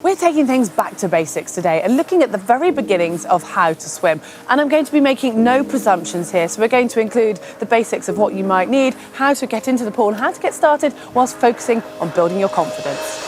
We're taking things back to basics today and looking at the very beginnings of how to swim. And I'm going to be making no presumptions here. So we're going to include the basics of what you might need, how to get into the pool and how to get started whilst focusing on building your confidence.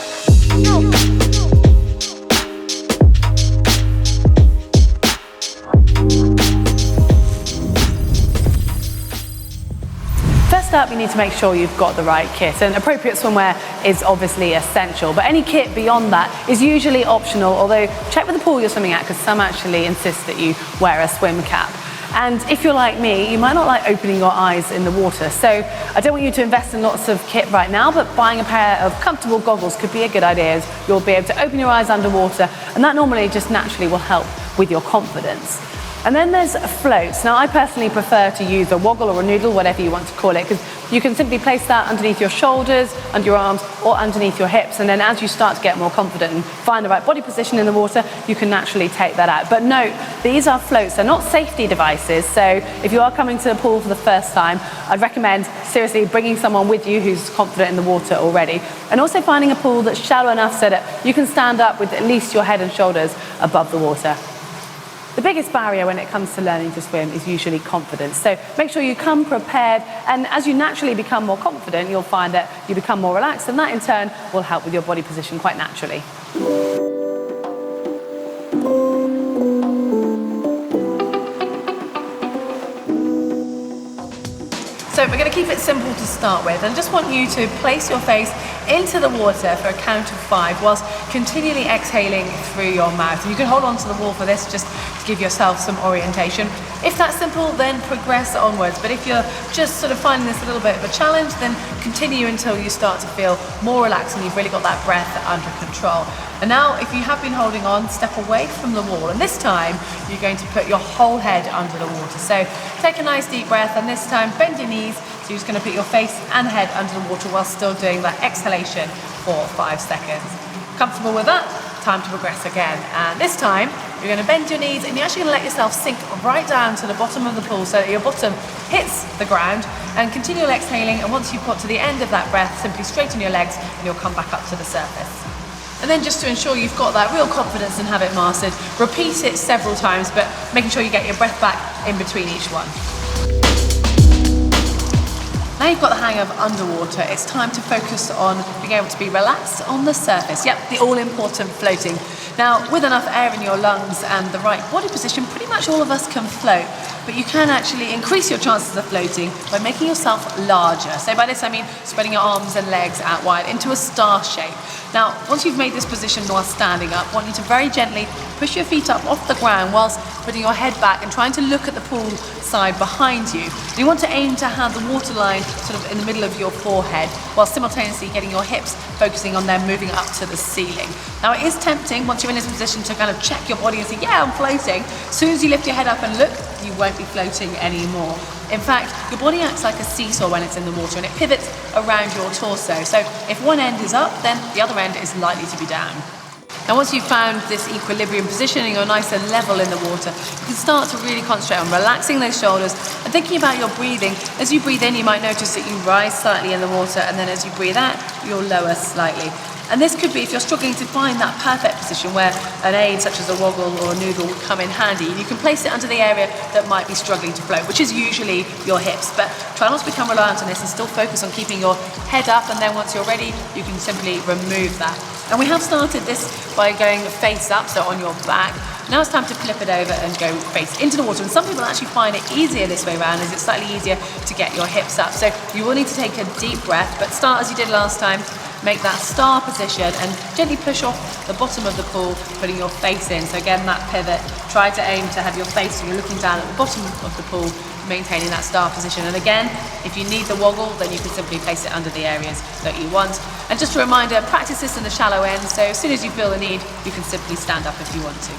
First up, you need to make sure you've got the right kit, and appropriate swimwear is obviously essential, but any kit beyond that is usually optional, although check with the pool you're swimming at because some actually insist that you wear a swim cap. And if you're like me, you might not like opening your eyes in the water, so I don't want you to invest in lots of kit right now, but buying a pair of comfortable goggles could be a good idea, as you'll be able to open your eyes underwater, and that normally just naturally will help with your confidence. And then there's floats. Now I personally prefer to use a woggle or a noodle, whatever you want to call it, because you can simply place that underneath your shoulders, under your arms, or underneath your hips, and then as you start to get more confident and find the right body position in the water, you can naturally take that out. But note, these are floats, they're not safety devices, so if you are coming to the pool for the first time, I'd recommend seriously bringing someone with you who's confident in the water already, and also finding a pool that's shallow enough so that you can stand up with at least your head and shoulders above the water. The biggest barrier when it comes to learning to swim is usually confidence. So make sure you come prepared, and as you naturally become more confident, you'll find that you become more relaxed, and that in turn will help with your body position quite naturally. So we're going to keep it simple to start with, and just want you to place your face into the water for a count of 5 whilst continually exhaling through your mouth. And you can hold on to the wall for this just to give yourself some orientation. If that's simple, then progress onwards. But if you're just sort of finding this a little bit of a challenge, then continue until you start to feel more relaxed and you've really got that breath under control. And now, if you have been holding on, step away from the wall. And this time, you're going to put your whole head under the water. So take a nice deep breath, and this time bend your knees. So you're just going to put your face and head under the water while still doing that exhalation for 5 seconds. Comfortable with that? Time to progress again. And this time, you're going to bend your knees and you're actually going to let yourself sink right down to the bottom of the pool so that your bottom hits the ground, and continue exhaling. And once you've got to the end of that breath, simply straighten your legs and you'll come back up to the surface. And then just to ensure you've got that real confidence and have it mastered, repeat it several times, but making sure you get your breath back in between each one. Now you've got the hang of underwater, it's time to focus on being able to be relaxed on the surface. Yep, the all-important floating. Now, with enough air in your lungs and the right body position, pretty much all of us can float, but you can actually increase your chances of floating by making yourself larger. So by this I mean spreading your arms and legs out wide into a star shape. Now, once you've made this position while standing up, I want you to very gently push your feet up off the ground whilst putting your head back and trying to look at the pool side behind you. And you want to aim to have the waterline sort of in the middle of your forehead, while simultaneously getting your hips focusing on them moving up to the ceiling. Now it is tempting once you're in this position to kind of check your body and say, yeah, I'm floating. As soon as you lift your head up and look, you won't be floating anymore. In fact, your body acts like a seesaw when it's in the water, and it pivots around your torso. So if one end is up, then the other end is likely to be down. Now once you've found this equilibrium position and you're nice and level in the water, you can start to really concentrate on relaxing those shoulders and thinking about your breathing. As you breathe in, you might notice that you rise slightly in the water, and then as you breathe out, you'll lower slightly. And this could be if you're struggling to find that perfect position where an aid such as a woggle or a noodle would come in handy. You can place it under the area that might be struggling to float, which is usually your hips. But try not to become reliant on this and still focus on keeping your head up, and then once you're ready, you can simply remove that. And we have started this by going face up, so on your back. Now it's time to flip it over and go face into the water. And some people actually find it easier this way around, as it's slightly easier to get your hips up. So you will need to take a deep breath, but start as you did last time. Make that star position and gently push off the bottom of the pool, putting your face in. So again, that pivot, try to aim to have your face so you're looking down at the bottom of the pool, maintaining that star position. And again, if you need the woggle, then you can simply place it under the areas that you want. And just a reminder, practice this in the shallow end, so as soon as you feel the need, you can simply stand up if you want to.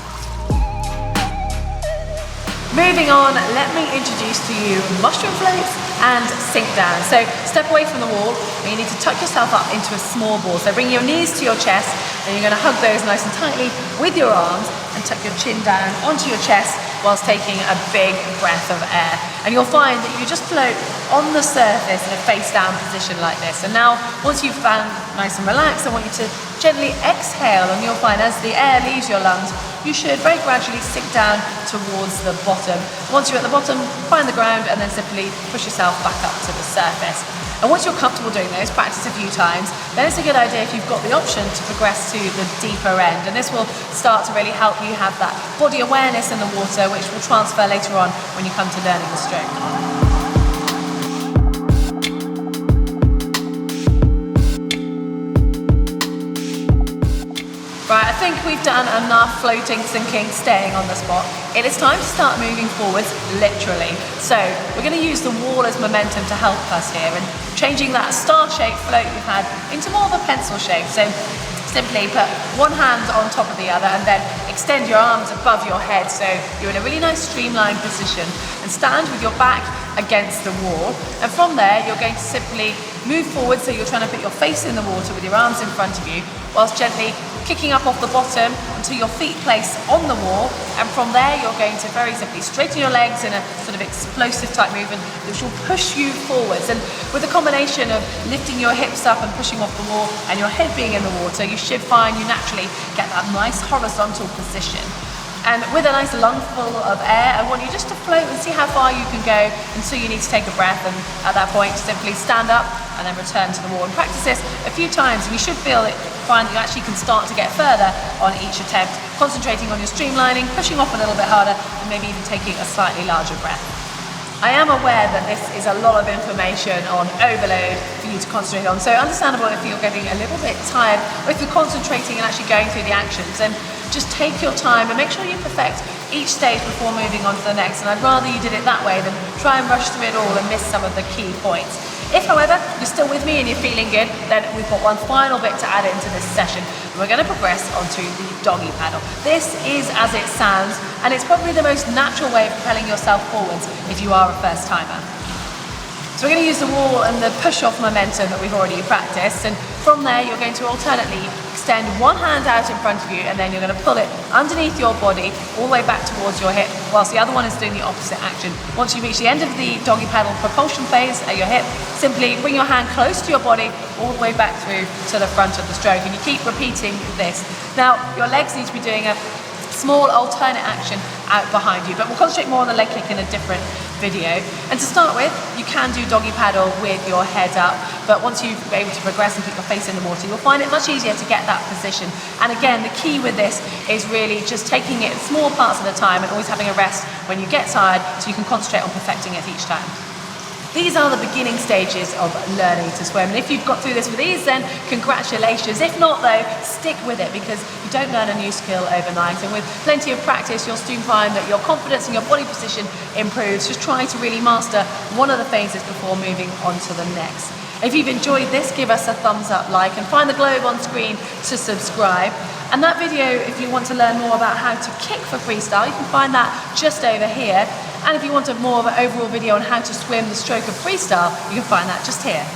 Moving on, let me introduce to you mushroom floats and sink down. So step away from the wall, and you need to tuck yourself up into a small ball. So bring your knees to your chest, and you're going to hug those nice and tightly with your arms and tuck your chin down onto your chest. whilst taking a big breath of air. And you'll find that you just float on the surface in a face down position like this. And now, once you've found nice and relaxed, I want you to gently exhale, and you'll find as the air leaves your lungs, you should very gradually sink down towards the bottom. Once you're at the bottom, find the ground and then simply push yourself back up to the surface. And once you're comfortable doing this, practice a few times, then it's a good idea if you've got the option to progress to the deeper end. And this will start to really help you have that body awareness in the water, which will transfer later on when you come to learning the stroke. Right, I think we've done enough floating, sinking, staying on the spot. It is time to start moving forwards, literally. So we're going to use the wall as momentum to help us here, and changing that star-shaped float we've had into more of a pencil shape. So simply put one hand on top of the other and then extend your arms above your head so you're in a really nice streamlined position, and stand with your back against the wall. And from there, you're going to simply move forward, so you're trying to put your face in the water with your arms in front of you, whilst gently kicking up off the bottom until your feet place on the wall. And from there, you're going to very simply straighten your legs in a sort of explosive type movement which will push you forwards. And with a combination of lifting your hips up and pushing off the wall and your head being in the water, you should find you naturally get that nice horizontal position. And with a nice lungful of air, I want you just to float and see how far you can go until you need to take a breath. And at that point, simply stand up and then return to the wall. And practice this a few times, and you should find that you actually can start to get further on each attempt, concentrating on your streamlining, pushing off a little bit harder, and maybe even taking a slightly larger breath. I am aware that this is a lot of information on overload for you to concentrate on, so understandable if you're getting a little bit tired or if you're concentrating and actually going through the actions. And just take your time and make sure you perfect each stage before moving on to the next. And I'd rather you did it that way than try and rush through it all and miss some of the key points. If, however, you're still with me and you're feeling good, then we've got one final bit to add into this session. We're going to progress onto the doggy paddle. This is as it sounds, and it's probably the most natural way of propelling yourself forwards if you are a first timer. So we're going to use the wall and the push-off momentum that we've already practiced, and from there you're going to alternately extend one hand out in front of you, and then you're going to pull it underneath your body all the way back towards your hip, whilst the other one is doing the opposite action. Once you reach the end of the doggy paddle propulsion phase at your hip, simply bring your hand close to your body all the way back through to the front of the stroke, and you keep repeating this. Now your legs need to be doing a small alternate action out behind you, but we'll concentrate more on the leg kick in a different video. And to start with, you can do doggy paddle with your head up, but once you've been able to progress and keep your face in the water, you'll find it much easier to get that position. And again, the key with this is really just taking it in small parts at a time and always having a rest when you get tired so you can concentrate on perfecting it each time. These are the beginning stages of learning to swim, and if you've got through this with ease, then congratulations. If not though, stick with it, because you don't learn a new skill overnight, and with plenty of practice you'll soon find that your confidence and your body position improves. Just try to really master one of the phases before moving on to the next. If you've enjoyed this, give us a thumbs up, like, and find the globe on screen to subscribe. And that video, if you want to learn more about how to kick for freestyle, you can find that just over here. And if you want more of an overall video on how to swim the stroke of freestyle, you can find that just here.